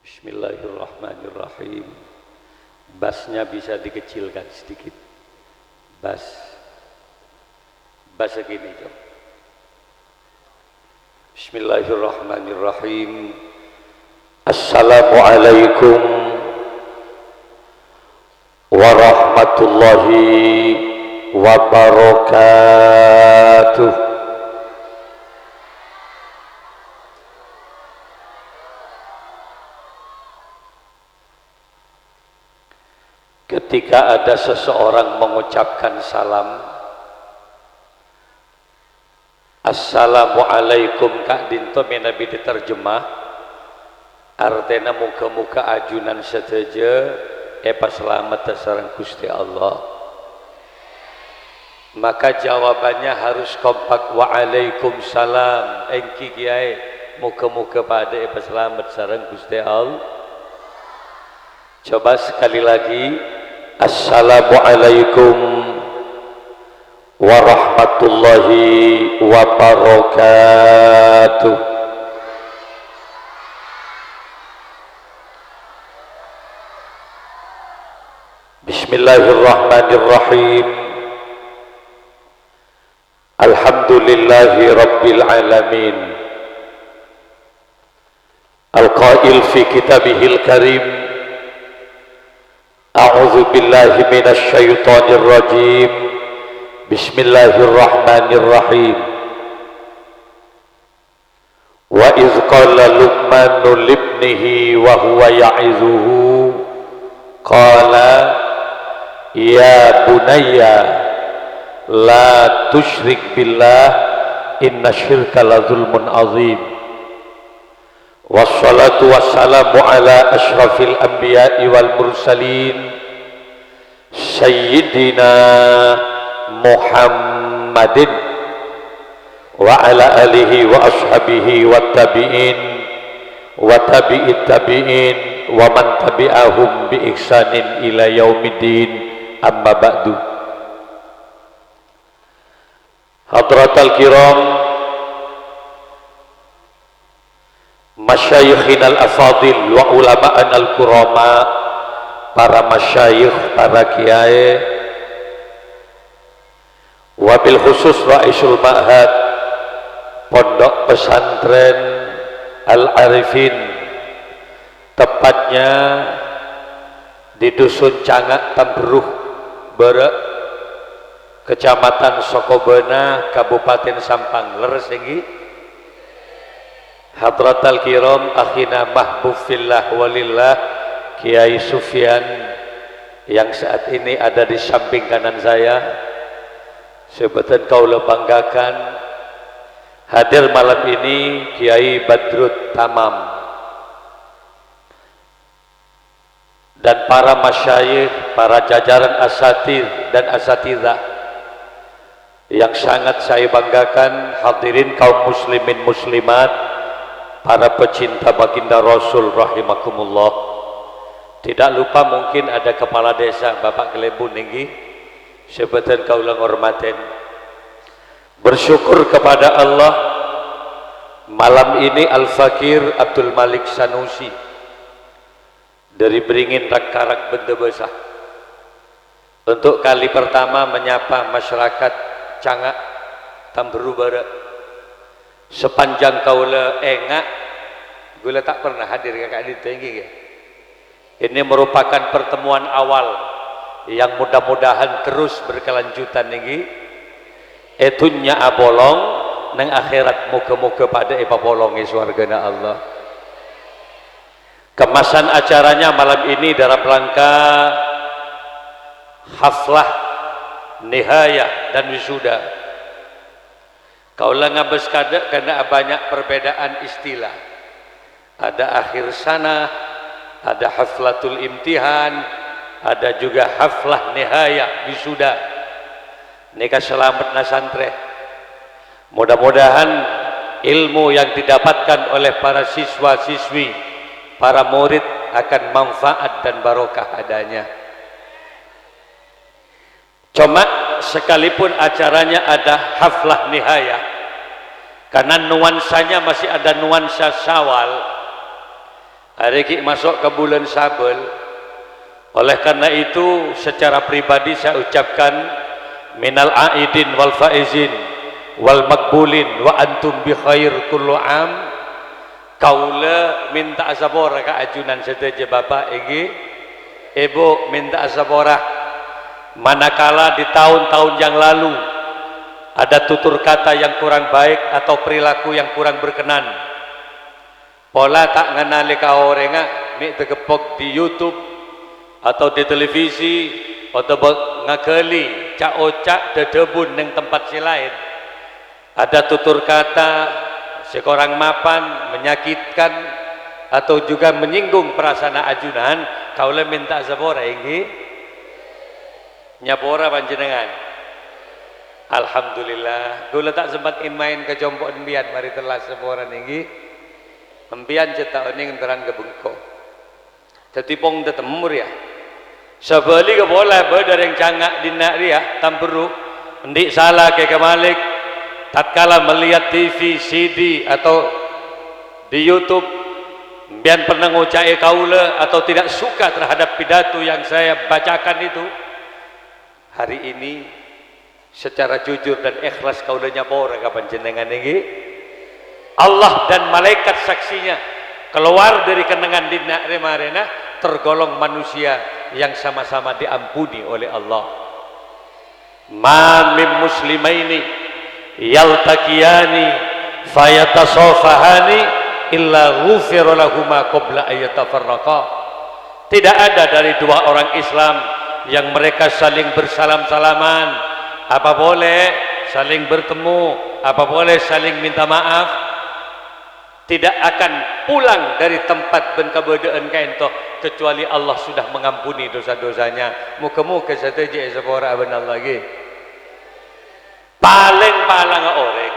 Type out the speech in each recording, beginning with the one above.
Bismillahirrahmanirrahim. Bassnya bisa dikecilkan sedikit. Bass segini Jom. Bismillahirrahmanirrahim. Assalamualaikum warahmatullahi wabarakatuh. Ketika ada seseorang mengucapkan salam, Assalamualaikum Kak Dinto menabi diterjemah, artinya muka-muka ajunan seteja, pas selamat terserang Gusti Allah. Maka jawabannya harus kompak, Waalaikumsalam. Engki kiai muka-muka pada pas selamat terserang Gusti Allah. Coba sekali lagi. Assalamualaikum warahmatullahi wabarakatuh. Bismillahirrahmanirrahim. Alhamdulillahi rabbil alamin. Al-qail fi kitabihil karim, A'udzu billahi minasy syaithanir rajim. Bismillahirrahmanirrahim. Wa idz qala Luqmanu libnihi wa huwa ya'izuhu qala ya bunayya la tusyrik billah innasyirka la zulmun azim. Wassalatu wassalamu ala ashrafil anbiya'i wal mursalin Sayyidina Muhammadin wa ala alihi wa ashabihi wa tabi'in wa tabi'it tabi'in wa man tabi'ahum bi ihsanin ila yaumiddin, amma ba'du. Hadratal kiram, masyayikhin al-afadil wa ulama'an al-kurama, para masyayikh, para kiai, wabil khusus Raisul Ma'had Pondok Pesantren Al-Arifin, tepatnya di Dusun Cangak Tamberuh Berek, Kecamatan Sokobena, Kabupaten Sampang, leres tinggi. Hadratal kiram, akhina mahbub fillah walillah, Kiai Sufyan yang saat ini ada di samping kanan saya, sebetulnya kaula banggakan hadir malam ini Kiai Badrut Tamam dan para masyayikh, para jajaran asatidz dan asatidzah yang sangat saya banggakan. Hadirin kaum muslimin muslimat, para pecinta baginda Rasul rahimakumullah. Tidak lupa mungkin ada kepala desa Bapak Kelebun ninggi, sebetulnya kaula ngormaten. Bersyukur kepada Allah, malam ini Al-Fakir Abdul Malik Sanusi dari Beringin Rakarak Benda Besar untuk kali pertama menyapa masyarakat Cangak Tamberuh Barat. Sepanjang kaula engak, gula tak pernah hadir kakak di tinggi ya. Ini merupakan pertemuan awal yang mudah-mudahan terus berkelanjutan niki. Etunya abolong nang akhirat muka-muka pada bolongi swargana Allah. Kemasan acaranya malam ini dalam rangka haflah nihayah dan wisuda. Kaulah ngabes kada karena banyak perbedaan istilah. Ada akhir sana, ada haflatul imtihan, ada juga haflah nihayah wisuda. Nika selamat nasantre. Mudah-mudahan ilmu yang didapatkan oleh para siswa-siswi, para murid akan manfaat dan barokah adanya. Cuma sekalipun acaranya ada haflah nihayah, karena nuansanya masih ada nuansa Syawal, Hari ini masuk ke bulan Sabel. Oleh karena itu secara pribadi saya ucapkan minal aidin wal faizin wal makbulin wa antum bi khair kullu am. Kaula minta asabora ka ajunan sedaja bapak iki ibu minta asabora, manakala di tahun-tahun yang lalu ada tutur kata yang kurang baik atau perilaku yang kurang berkenan, pola tak ngenali ka orenga mi tegepok di YouTube atau di televisi atau ngakeli cak ocak dedebun neng tempat si lain, ada tutur kata sekurang mapan, menyakitkan atau juga menyinggung perasaan ajunan, kaula minta sabora ini nyapora panjenengan. Alhamdulillah kaula tak sempat main ke jompok embian mari telah sabora niki embian cetak ning terang ke bengko dadi pong tetemur ya sebali ke bola dari yang cangak dinak dia tamperu ndik salah ke Malik tatkala melihat TV, CD atau di YouTube biar pernah ngucai kaula atau tidak suka terhadap pidato yang saya bacakan itu, hari ini secara jujur dan ikhlas kaula nyapora kapan jenengan ini Allah dan malaikat saksinya keluar dari kenangan dina remarena tergolong manusia yang sama-sama diampuni oleh Allah. Ma min muslimaini yaltaqiyani fayatasafahani illa ghufira lahuma qabla ayatafarraqa. Tidak ada dari dua orang Islam yang mereka saling bersalam-salaman, apa boleh saling bertemu, apa boleh saling minta maaf, tidak akan pulang dari tempat ben kabeudeun kaento kecuali Allah sudah mengampuni dosa-dosanya. Muka-muka sateje sepora benar lagi. Paling palang orang,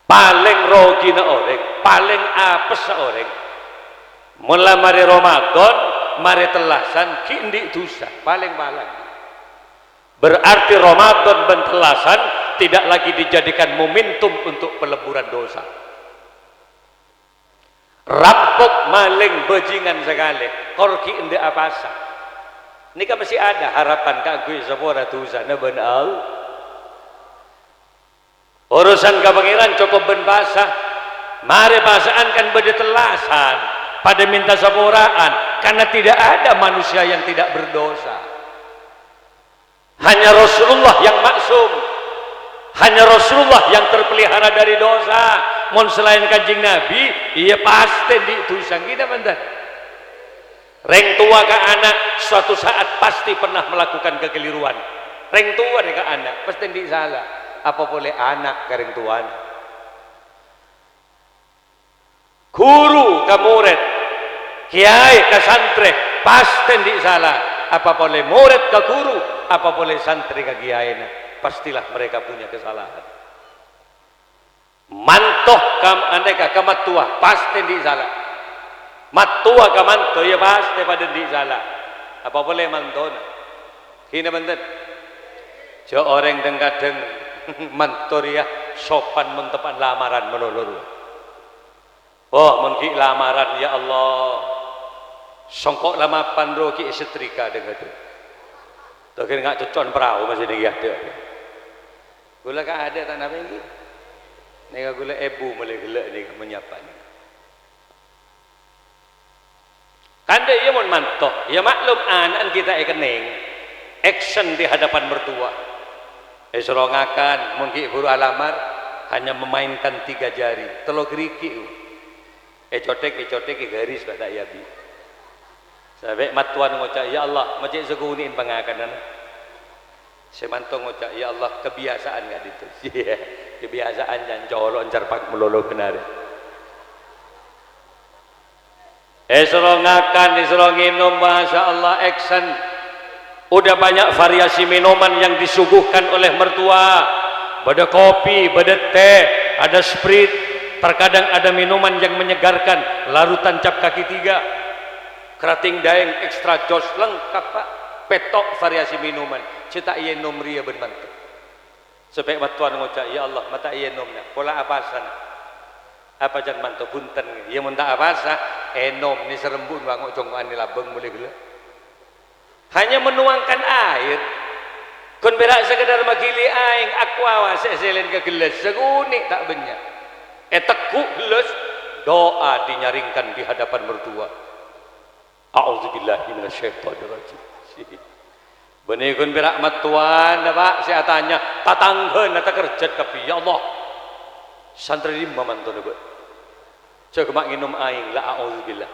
paling rogi na orang, paling apes na orang. Mula mari Ramadan, mari telasan kindi dosa, paling palang. Berarti Ramadan ben telasan tidak lagi dijadikan momentum untuk peleburan dosa. Rampok maling bajingan sekali, korki ende apasa. Ini kan masih ada harapan kagui sepora dosa na benar. Urusan kepengiran cukup ben basah, mari basaan kan beda telasan pada minta saporaan, karena tidak ada manusia yang tidak berdosa, hanya Rasulullah yang maksum, hanya Rasulullah yang terpelihara dari dosa. Mon selain kanjeng Nabi iya pasti di dosa kita bentar. Reng tua ke anak suatu saat pasti pernah melakukan kekeliruan, reng tua ke anak pasti di salah. Apa boleh anak kareng tuan, guru ke murid, kiai ke santri pasti di salah. Apa boleh murid ke guru, apa boleh santri ke kiai, pastilah mereka punya kesalahan. Mantoh aneka ke matua pasti di salah, matua ke mantoh ya pasti pada di salah. Apa boleh mantona kini benten jo orang kadang mantor ya sopan mentepan lamaran melulur. Oh mengki lamaran ya Allah songkok lama pandro ki setrika dengan tu tokin nggak cocon perahu masih nih ada gula ka ada tanah ini nih gula ebu mulai gula nih menyapa nih kanda iya mon mantoh ya maklum anak kita kening action di hadapan mertua. Serongakan mungkin buru alamar hanya memainkan 3 jari telo geriki cotek garis pada yabi sampai matuan ngocak ya Allah macam seguniin pengakanan semantong ngocak ya Allah kebiasaan nggak itu kebiasaan yang colon carpak melolo benar serongakan serongin masya Allah action. Udah banyak variasi minuman yang disuguhkan oleh mertua, ada kopi, ada teh, ada sprit, terkadang ada minuman yang menyegarkan, larutan cap kaki 3, kerating daeng ekstra jos lengkap pak, petok variasi minuman, cetak iya nomria bermantu. Sampai batuan ngocak, ya Allah mata iya nomnya, pola apa sana? Apa jangan mantu punten, ia minta apa sah? enom ni serembun bangok congkoan ni labeng boleh gila. Hanya menuangkan air. Kon berak sekedar magili aing aqua selen ke gelas segunik tak banyak. Tekuk gelas doa dinyaringkan di hadapan mertua. A'udzubillahi minasyaitonirrajim. Benih kun berak matuan dah pak saya tanya tatanggen atau kerja tapi ya Allah santri lima mantun dah. Cak mak minum aing la a'udzubillah.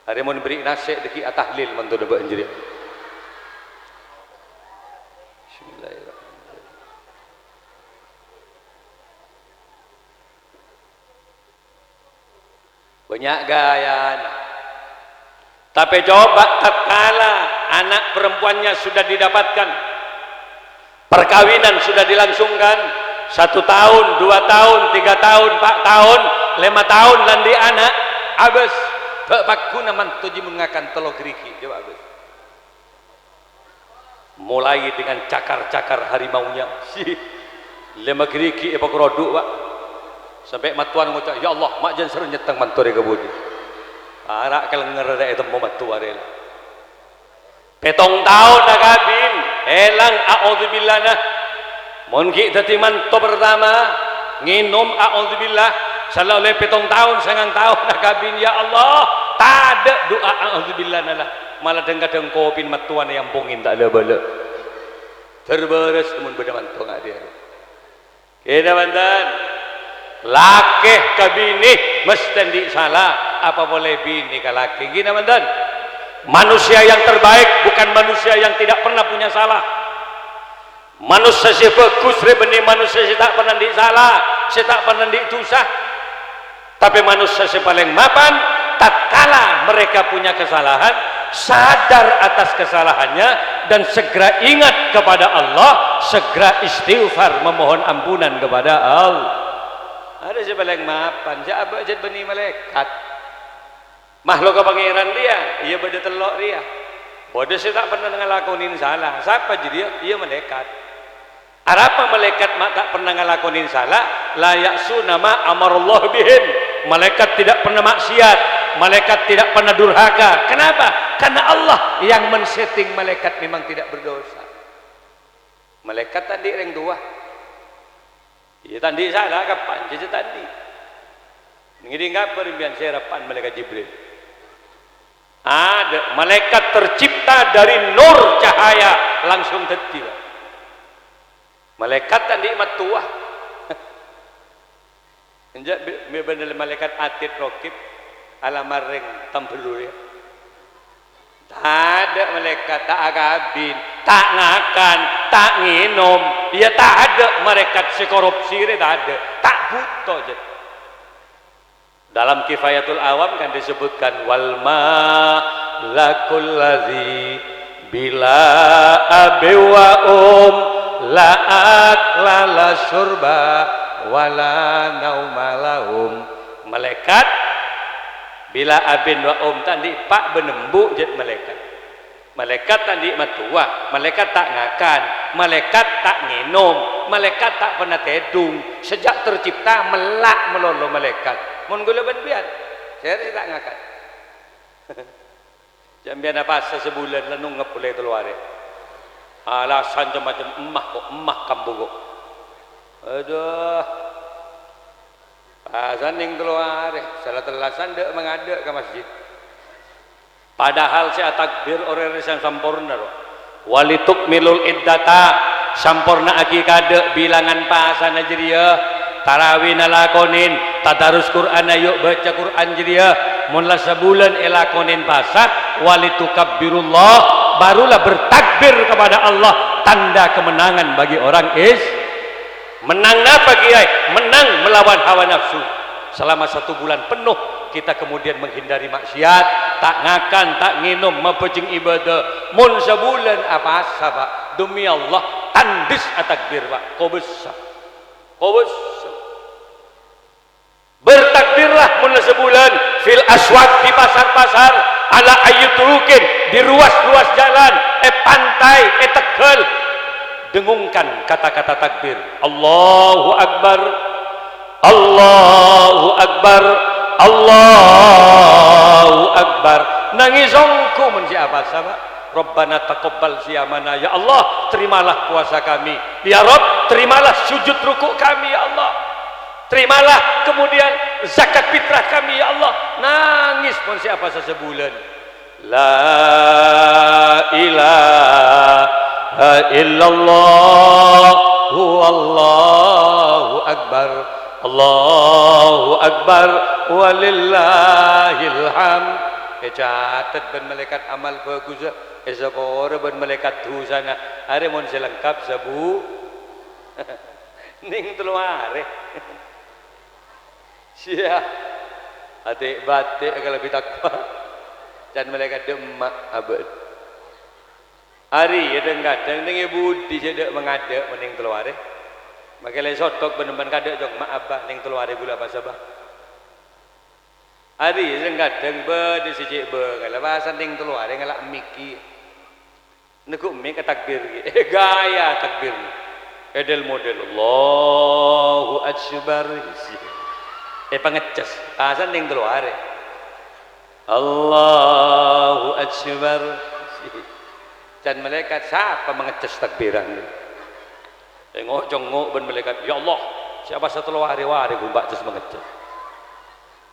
Hari mun beri nasihat deki atahlil mantun dah anjir. Bismillahirrahmanirrahim. Banyak gaya. Tapi coba tatkala anak perempuannya sudah didapatkan, perkawinan sudah dilangsungkan, 1 tahun, 2 tahun, 3 tahun, 4 tahun, 5 tahun landi anak, abis terpakuna mantuji mengakan telur geriki, coba abis. Mulai dengan cakar-cakar harimaunya, lima geriki epak roduk pak, sampai matuan ngucap, ya Allah, mak jangan seru nyetang mantu dia kebudi. Arak kelenger dah itu momen tua dia. Petong tahun dah kabin, elang a'udzubillah nah. Mungkin tadi mantu pertama nginum a'udzubillah, salah oleh petong tahun, 9 tahun dah kabin, ya Allah, tak ada doa a'udzubillah nah. Malah kadang kopin matuan yang pungin tak ada bala. Terberes temun beda mantu ngak dia. Kita bantan. Lakeh ke bini mesti di salah apa boleh bini ke laki gini mantan. Manusia yang terbaik bukan manusia yang tidak pernah punya salah. Manusia si bagus rebeni manusia si tak pernah di salah, si tak pernah di dosa. Tapi manusia si paling mapan tatkala mereka punya kesalahan, sadar atas kesalahannya dan segera ingat kepada Allah, segera istighfar memohon ampunan kepada Allah. Ada sebalang mapan, siapa jadi benih malaikat. Makhluk pangeran dia, ia beda telok dia. Bodoh saya tak pernah ngelakonin salah. Siapa jadi dia? Ia malaikat. Apa malaikat mak tak pernah ngelakonin salah? Layak sunama amarullah bihim. Malaikat tidak pernah maksiat. Malaikat tidak pernah durhaka. Kenapa? Karena Allah yang men-setting malaikat memang tidak berdosa. Malaikat tadi yang dua. Ya tadi salah kapan jadi tadi. Ngiri ngapa rimbian saya rapan malaikat Jibril. Ada malaikat tercipta dari nur cahaya langsung detil. Malaikat tadi matua. Enjak benar malaikat atid rokib alamar ring tampelur ya. Tak ada malaikat tak agabin, tak ngakan, tak minum, ya tak ada malaikat si korupsi, tak ada, tak buta je. Dalam Kifayatul Awam kan disebutkan wal malakul ladzi bila abi wa la akla la syurba wala naumalahum. Malaikat bila abin wa tadi pak benembuk jet malaikat. Malaikat tadi matua, malaikat tak ngakan, malaikat tak minum, malaikat tak pernah tedung. Sejak tercipta melak melolo malaikat. Mun gula ben biar. Saya tak ngakan. Jam biar apa sebulan lenung ngepulai keluar. Alasan macam emah kok, emah kampung kok. Aduh. Saning keluar, salah telasan dek mengadek ke masjid. Padahal saya takbir orang yang sempurna. Walituk milul iddata sempurna aki kadek bilangan pasan aja dia. Tarawih nalakonin, tadarus Quran ayuk baca Quran dia. Munlah sebulan elakonin pasah, walitukabbirullah barulah bertakbir kepada Allah, tanda kemenangan bagi orang menang apa kiai? Menang melawan hawa nafsu. Selama 1 bulan penuh kita kemudian menghindari maksiat, tak ngakan, tak minum, mempejeng ibadah. Mun sebulan apa asa pak? Demi Allah tandis atakbir pak. Kau besar, kau besar. Bertakbirlah mun sebulan fil aswaq di pasar-pasar, ala ayyuturukin di ruas-ruas jalan, pantai, Tegal. Dengungkan kata-kata takbir. Allahu Akbar, Allahu Akbar, Allah akbar nangisongku men siapa sama Rabbana taqabbal siyamana ya Allah terimalah puasa kami ya Rabb terimalah sujud rukuk kami ya Allah terimalah kemudian zakat fitrah kami ya Allah nangis pun siapa sebulan la ilaha illallah wallahu akbar Allahu akbar walillahil hamd catat ben malaikat amal bagus esapore ben malaikat dosana are mon selengkap sabu ning telu are sia ate batik kalau bitakwa dan malaikat demak abad hari ada kadang ning budi sedek mengadek mening telu are makale sotok ben-ben kadek jong maaf bah ning telu are gula pasabah hari sing kadang be di siji be kalau bahasan ning telu are ngalak miki nego mik takbir gaya takbir edel model Allahu akbar pangecas bahasan ning telu are Allahu akbar dan malaikat siapa mengecas takbiran tengok congok ben malaikat ya Allah siapa satu hari-hari gumbak terus mengecas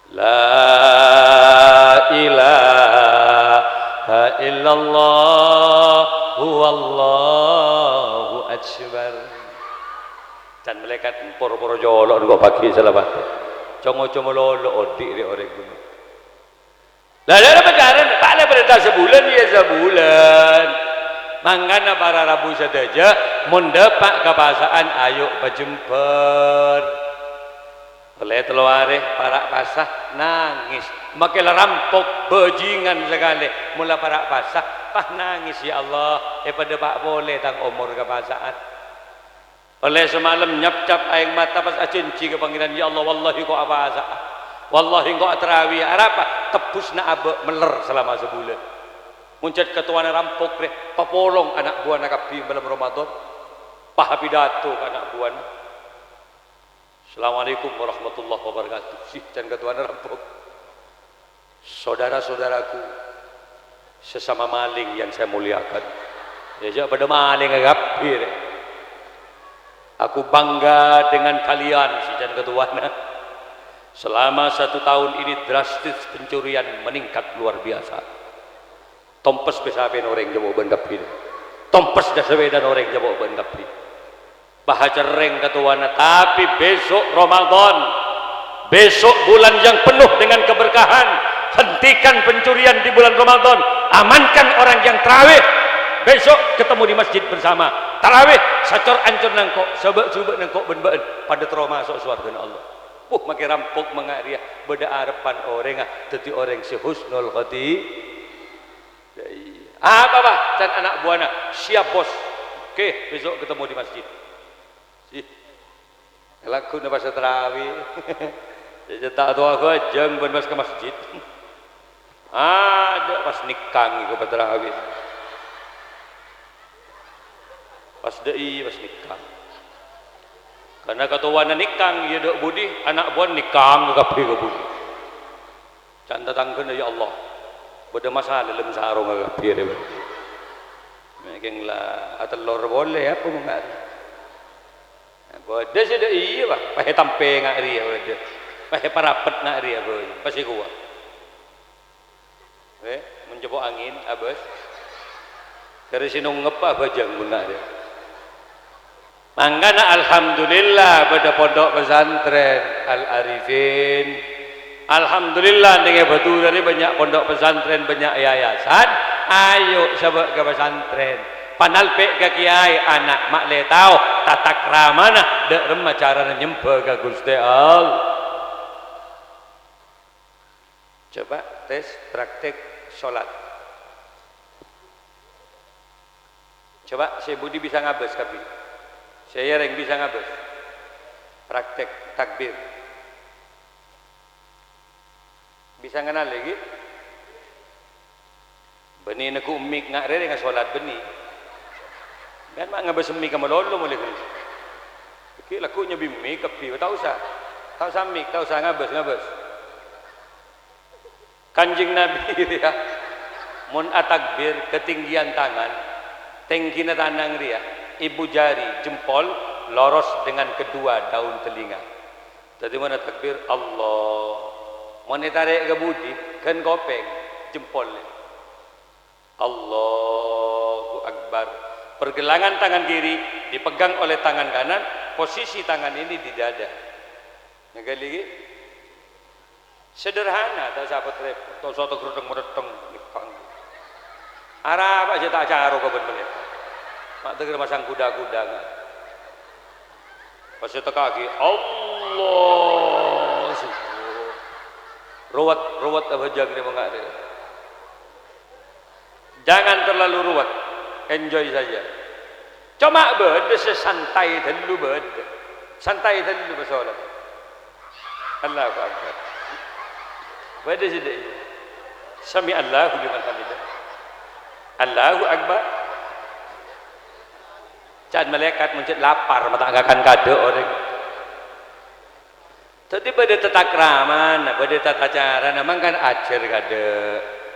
la ilaha illallah huwallahu akbar dan malaikat poro-poro jolok kok pagi selamat congok-congok lolo odik di orang gunung lah ada perkara tak perintah sebulan ya sebulan mangana para rabu saja mendapat kebasaan ayo berjumper oleh teluare para pasah nangis makilah rampok bajingan sekali mula para pasah pah nangis ya Allah pada pak boleh tang umur kebasaan oleh semalam nyap-cap aing mata pas acinci ke panggilan ya Allah wallahi kok apa asa wallahi kok terawih apa tebus na abe meler selama sebulan muncul ketuaan rampok deh papolong anak buah nak kapi dalam Ramadan paha pidato anak buah Assalamualaikum warahmatullahi wabarakatuh sih dan ketuaan rampok saudara-saudaraku sesama maling yang saya muliakan ya pada maling kapi aku bangga dengan kalian sih dan ketuaan selama 1 tahun ini drastis pencurian meningkat luar biasa tompes besaben orang Jawa Bandapin tompes dasabedan orang Jawa Bandapin bahaca reng ketuana tapi besok Ramadan besok bulan yang penuh dengan keberkahan hentikan pencurian di bulan Ramadan amankan orang yang tarawih besok ketemu di masjid bersama tarawih sacor ancur nangkok sebab nangkok ben-ben pada trauma masuk surga Allah makin rampok mengaria beda harapan orang dadi orang sehusnul khati apa pak dan anak buahnya siap bos oke besok ketemu di masjid laku pas terawih tak tahu aku jeng ben mas ke masjid ada pas nikang itu pas terawih pas dei pas nikang karena ketuaan nikang ya dok budi anak buah nikang kabeh ke budi can datangkeun ya Allah beda masalah dalam sarung kabeh mungkin lah telur boleh apa enggak beda sih iya bah pakai tampe ngari ya beda pakai parapet ngari ya beda pasti kuat mencoba angin abas dari sini ngepah bajang benar ya mangkana alhamdulillah pada pondok pesantren Al Arifin alhamdulillah dengan betul dari banyak pondok pesantren banyak yayasan ayo sahabat ke pesantren panalpe ke kiai anak mak le tau tata kramana dek remah cara nyembah ke Gusti Allah coba tes praktek sholat coba saya Budi bisa ngabes tapi saya yang bisa ngabes praktek takbir bisa kenal lagi benih nak umik ngak rere ngak solat benih kan mak ngabes mik kamu lolo mulai kan oke lakunya bimik kapi tahu usah mik tahu usah ngabes Kanjeng Nabi ya mun atakbir ketinggian tangan tingginya tanang dia ibu jari jempol loros dengan kedua daun telinga. Jadi mana takbir Allah mau tarik ke budi kan kopeng jempolnya Allahu Akbar. Pergelangan tangan kiri dipegang oleh tangan kanan, posisi tangan ini di dada. Ngali sederhana tak sahabat repot to soto gerudeng mereteng arah apa aja tak caro ke bener mak teger masang kuda-kuda nggak pas itu kaki Allah ruwet apa jangan dia jangan terlalu ruwet, enjoy saja. Cuma beda sesantai dulu beda santai dulu bersolat Allahu Akbar beda sedih sami Allahu liman hamidah Allahu Akbar. Can malaikat mencet lapar mata akan kado orang. Tadi pada tata krama, pada tata cara, namang kan ajar kado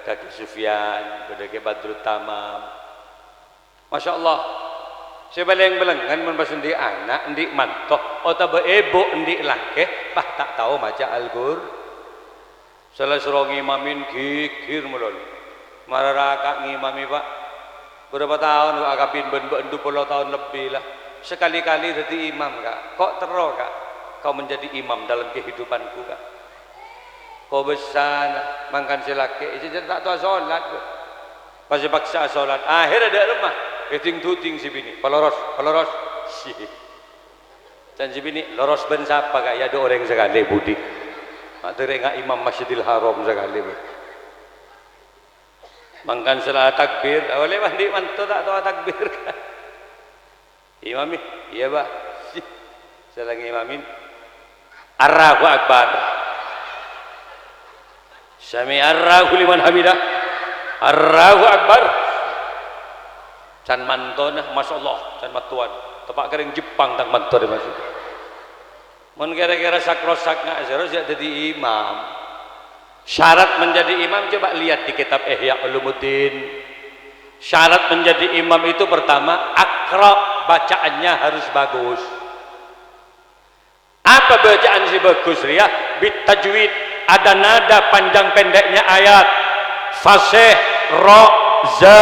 kaki Sufyan, pada ke Badrut Tamam. Masya Allah. Sebaleng-belengan menpasundi anak, ndik mantoh, atau bebo ndik laki, bah tak tahu maca Al-Qur'an. Salah seorang imamin kikir mulai. Mararaka ngimami pak berapa tahun kak kabin ben 20 tahun lebih lah sekali-kali jadi imam kak kok terus kak kau menjadi imam dalam kehidupanku kak kau besar makan silake itu tak tahu sholat pasti paksa sholat akhir ada lemah keting tuting si bini peloros si dan si bini loros ben siapa kak ya ada orang sekali budi mak terengah imam Masjidil Haram sekali mangkan salah takbir oleh mandi mantu tak tahu takbir kan imami iya bah saya lagi imamin Allahu Akbar sami Allahu liman hamidah Allahu Akbar can mantona Masya Allah can matuan tepak kering Jepang tang mantu masuk mun kira-kira sakrosak nggak harus jadi imam. Syarat menjadi imam coba lihat di kitab Ihya Ulumuddin. Syarat menjadi imam itu pertama akra, bacaannya harus bagus. Apa bacaan si bagus ria? Bitajwid, ada nada panjang pendeknya ayat. Fasih, ra, za,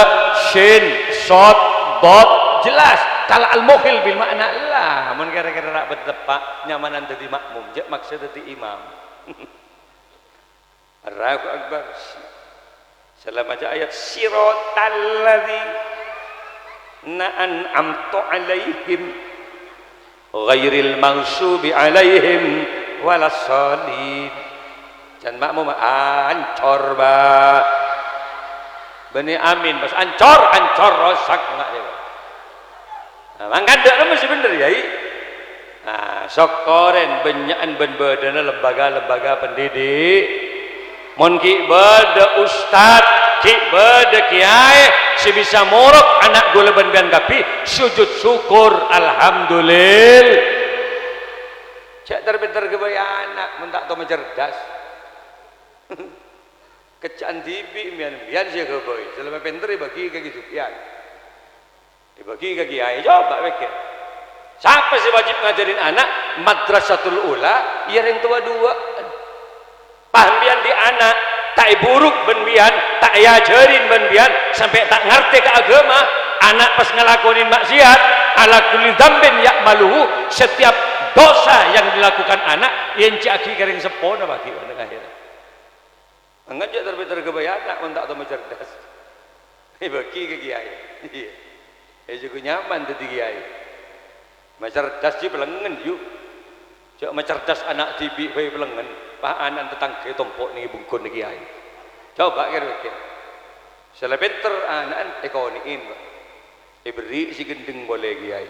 shin, shad, dad, jelas. Kalau al-mukhil bil makna lah, mun kira-kira rak betepak nyamanan dadi makmum, jak maksud dadi imam. Allahu Akbar. Salam aja ayat siratal ladzina an'amta alaihim ghairil maghsubi alaihim walassalin. Jan makmum ancor ba. Bani amin pas ancor rosak enggak ya. Nah, mangkan dak mesti bener ya. Nah, sokoren benyakan ben badana lembaga-lembaga pendidik. Mon ki bade ustad ki bade kiai si bisa morok anak gue leben bian kapi sujud syukur alhamdulillah cek terbentar kebaya anak mentak to mencerdas kecan tibi bian sih kebaya selama pinter bagi kaki Sufyan dibagi ke kiai coba mikir siapa sih wajib ngajarin anak madrasatul ula iya yang tua dua pahamian di anak tak buruk benbian tak yajarin benbian sampai tak ngerti ke agama anak pas ngelakonin maksiat ala kulli dzambin ya'maluhu setiap dosa yang dilakukan anak yang caki kering sepona bagi anak akhirnya ngajak terbiter kebaya anak mentak to cerdas bagi ke kiai iya juga nyaman jadi kiai cerdas sih pelengen yuk cak cerdas anak tibi bayi pelengen Pak anak tetangga tompok nih bungkun nih kiai. Coba kira-kira. Selain pinter anak ekoniin, diberi si gendeng boleh kiai.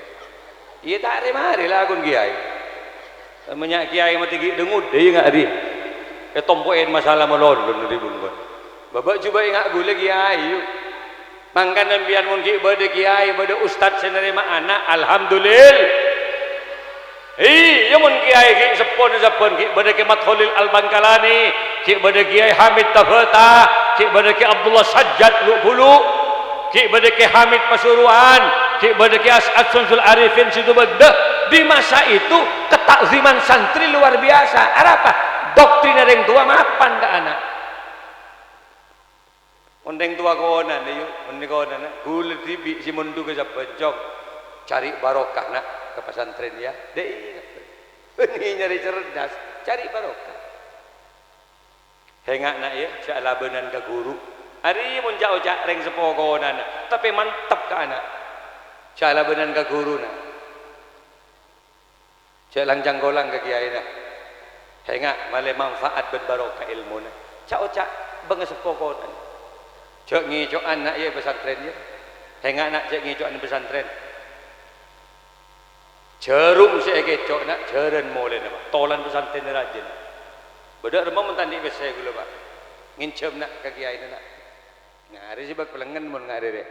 Iya tak hari lah akun kiai. Banyak kiai mati dengut deh nggak di. Tompokin masalah melon di bungkun. Bapak coba ingat gue kiai. Mangkan nembian mungkin bade kiai, bade ustad senerima anak, alhamdulillah. Iya mun kiai ki sepon ki bade ke Matkhalil Al-Bangkalani cik pada Kiai Hamid Tafata, cik pada Kiai Abdullah Sajjad Bulu, cik pada Kiai Hamid Pasuruan, cik pada Kiai As'ad Sunsul Arifin situ bedah. Di masa itu ketakziman santri luar biasa. Apa? Doktrin yang tua mapan ke anak. Ondeng tua kawanan ni, ondeng kawanan nak gul tibi si mundu ke jog cari barokah nak ke pesantren ya. Dei ini nyari cerdas, cari barokah. Hengak nak ya, syaklah benan ke guru. Hari pun jauh jak reng sepo kawanan, tapi mantap ke anak. Syaklah benan ke guru nak. Cak langjang golang ke kiai nak. Hengak malai manfaat berbarokah ilmu nak. Cak bengesepo kawanan. Cak ngicok anak ya pesantren ya. Hengak nak cak ngicok anak pesantren. Ceruk saya kecok nak jeren mulai nak. Tolan pesantren rajin. Bedak rumah mentandi besar gula pak. Ngincem nak kaki air nak. Ngari sih bak pelengan mun ngari deh.